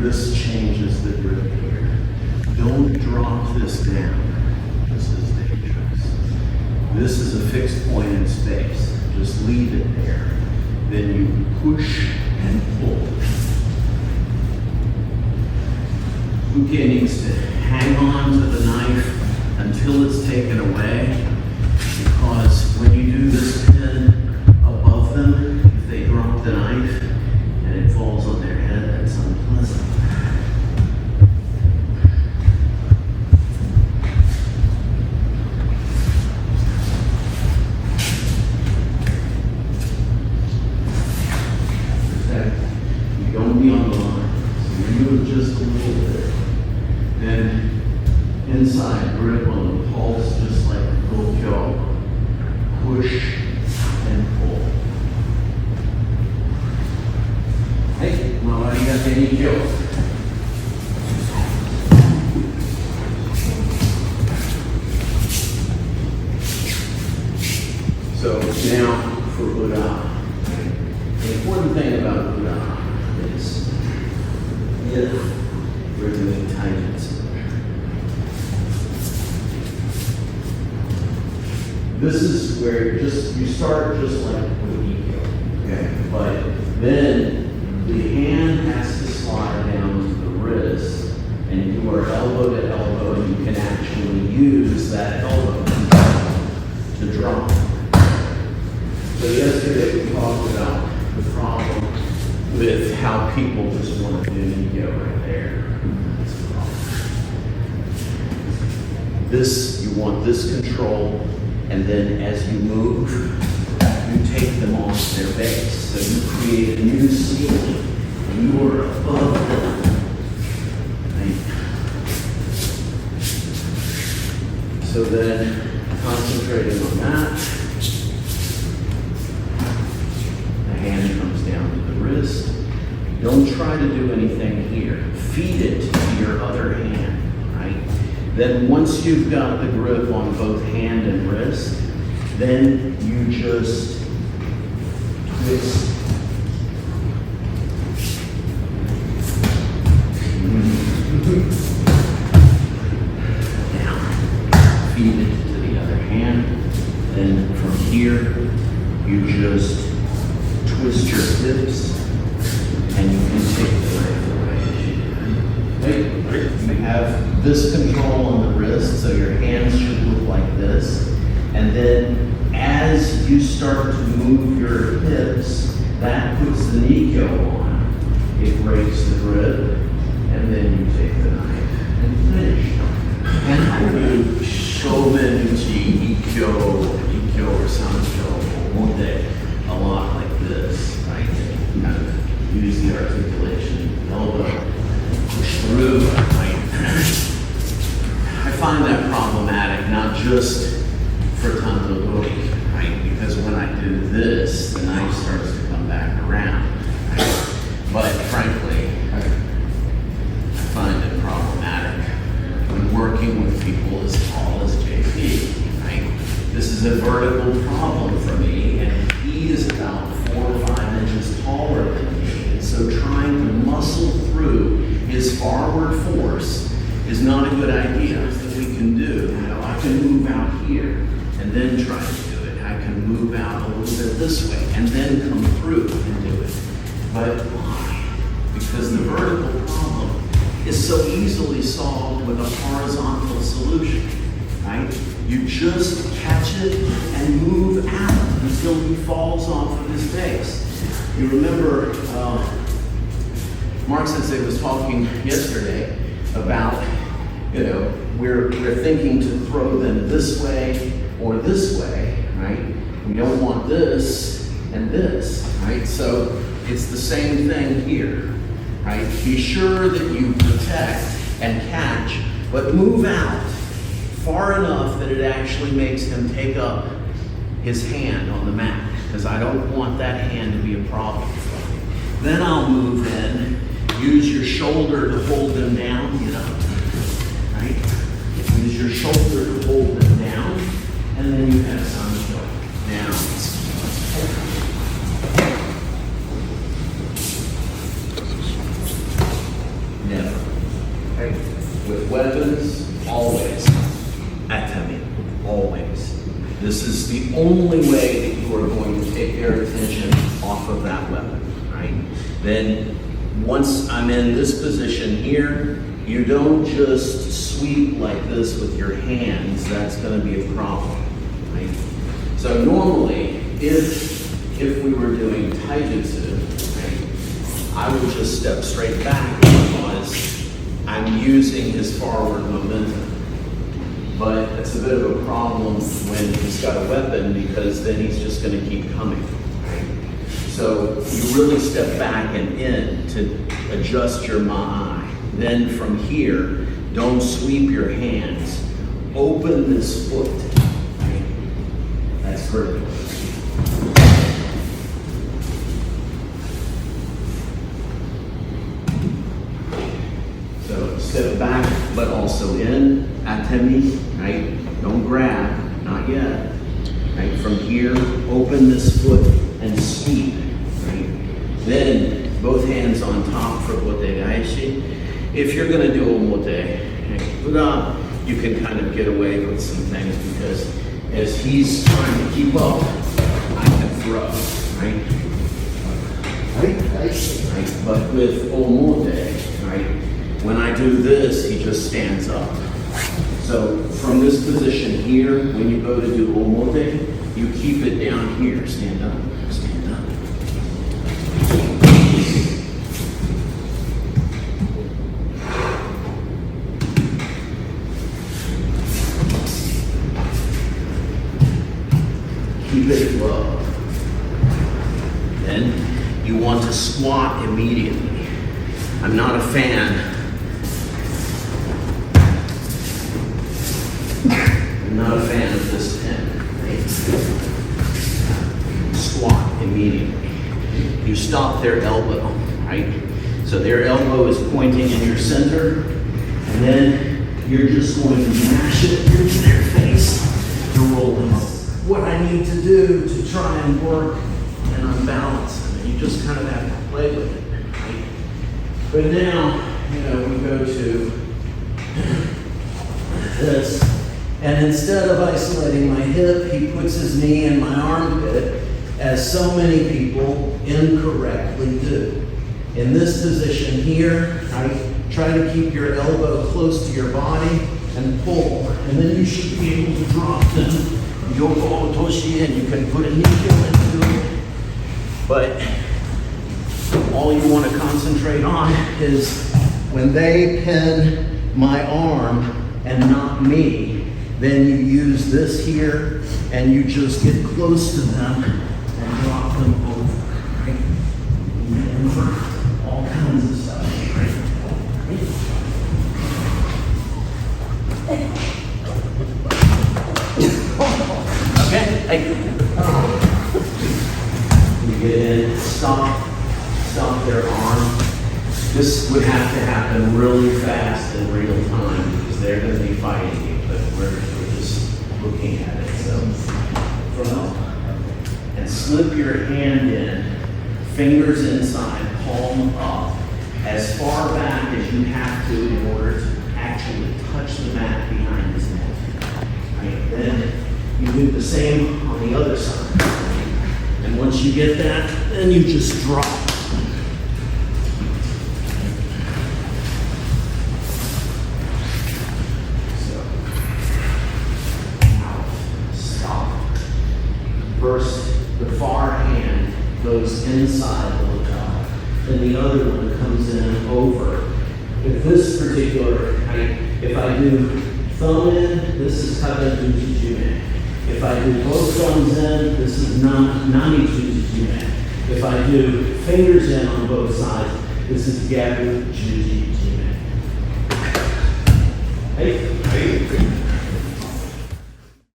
this changes the grip here. Don't drop this down. This is dangerous. This is a fixed point in space. Just leave it there. Then you push and pull. Uke needs to hang on to the knife until it's taken away, because when you do this pin above them, if they drop the knife and it falls on their head, that's unpleasant. You don't be on the line. So you move just a little bit. Then inside grip on the pulse, just like Gokyo. Push and pull. Hey, well, you got the Aikyo. So now for Buddha. The important thing about Buddha is if we're doing taijutsu, this is where you start just like with Aikyo, okay? But then the hand has to slide down to the wrist, and you are elbow to elbow, and you can actually use that elbow to drop. So yesterday we talked about the problem with how people just want to do Aikyo right there. That's the problem. This, you want this control. And then as you move, you take them off their base. So you create a new ceiling. You are above them. Right? So then, concentrating on that, the hand comes down to the wrist. Don't try to do anything here. Feed it to your other hand, right? Then once you've got the grip on both hand and wrist, then you just twist. Down. Feed it to the other hand. Then from here, you just twist your hips, and you can take the knife away. You have this control on the wrist, so your hands should look like this. And then as you start to move your hips, that puts the Aikyo on. It breaks the grip, and then you take the knife and finish. And I do Shomenuchi, Aikyo or Sancho, Monde, a lot like this, right? Kind of use the articulation, elbow, push through, right? I find that problematic, not just for Tanto Gori, right? Because when I do this, the knife starts to come back around, right? But frankly, I find it problematic when working with people as tall as JP, right? This is a vertical problem for me, and he is about 4 or 5 inches taller than me, and so trying to muscle through his forward force is not a good idea that we can do. You know, I can move out here and then try to do it. I can move out a little bit this way and then come through and do it. But why? Because the vertical problem is so easily solved with a horizontal solution, right? You just catch it and move out until he falls off of his base. You remember, Mark Sensei was talking yesterday about, you know, we're thinking to throw them this way or this way, right? We don't want this and this, right? So it's the same thing here, right? Be sure that you protect and catch, but move out far enough that it actually makes him take up his hand on the mat, because I don't want that hand to be a problem for me. Then I'll move in, use your shoulder to hold them down, you know, right? Use your shoulder to hold them down, and then you have Sancho. Now, with weapons, always atemi, always. This is the only way that you are going to take their attention off of that weapon, right? Then once I'm in this position here, you don't just sweep like this with your hands. That's going to be a problem, right? So normally, if we were doing taijutsu, right, I would just step straight back because I'm using his forward momentum. But it's a bit of a problem when he's got a weapon because then he's just going to keep coming, right? So you really step back and in to adjust your ma'ai. Then from here, don't sweep your hands. Open this foot, right? That's critical. So step back, but also in, atemi, right? Don't grab, not yet. Right? From here, open this foot and sweep, right? Then both hands on top for bote gaishi. If you're gonna do omote, you can kind of get away with some things because as he's trying to keep up, I can throw, right? Right? But with omote, right? When I do this, he just stands up. So from this position here, when you go to do omote, you keep it down here. Stand up, stand up. Keep it low. Then you want to squat immediately. I'm not a fan. I'm not a fan of this pin. Right? Squat immediately. You stop their elbow, right? So their elbow is pointing in your center, and then you're just going to mash it into their face to roll them up. What I need to do to try and work and unbalance them. You just kind of have to play with it, right? But now, we go to this, and instead of isolating my hip, he puts his knee in my armpit, as so many people incorrectly do. In this position here, right, try to keep your elbow close to your body and pull, and then you should be able to drop them. Yoko Otoshi, and you can put a nikyo into it. But all you want to concentrate on is when they pin my arm and not me, then you use this here and you just get close to them and drop them over, right? And all kinds of stuff, right? Okay, hey. You get in, stop their arm. This would have to happen really fast in real time because they're going to be fighting you, but we're just looking at it. So, and slip your hand in, fingers inside, palm up, as far back as you have to in order to actually touch the mat behind his neck. Right? Then you do the same on the other side. And once you get that, then you just drop. So, out, stop. First, the far hand goes inside the lapel. Then the other one comes in over. If this particular, if I do thumb in, this is Kata Jujijume. If I do both thumbs in, this is Nani Jujijume. If I do fingers in on both sides, this is Gabu Jujijume. Hey.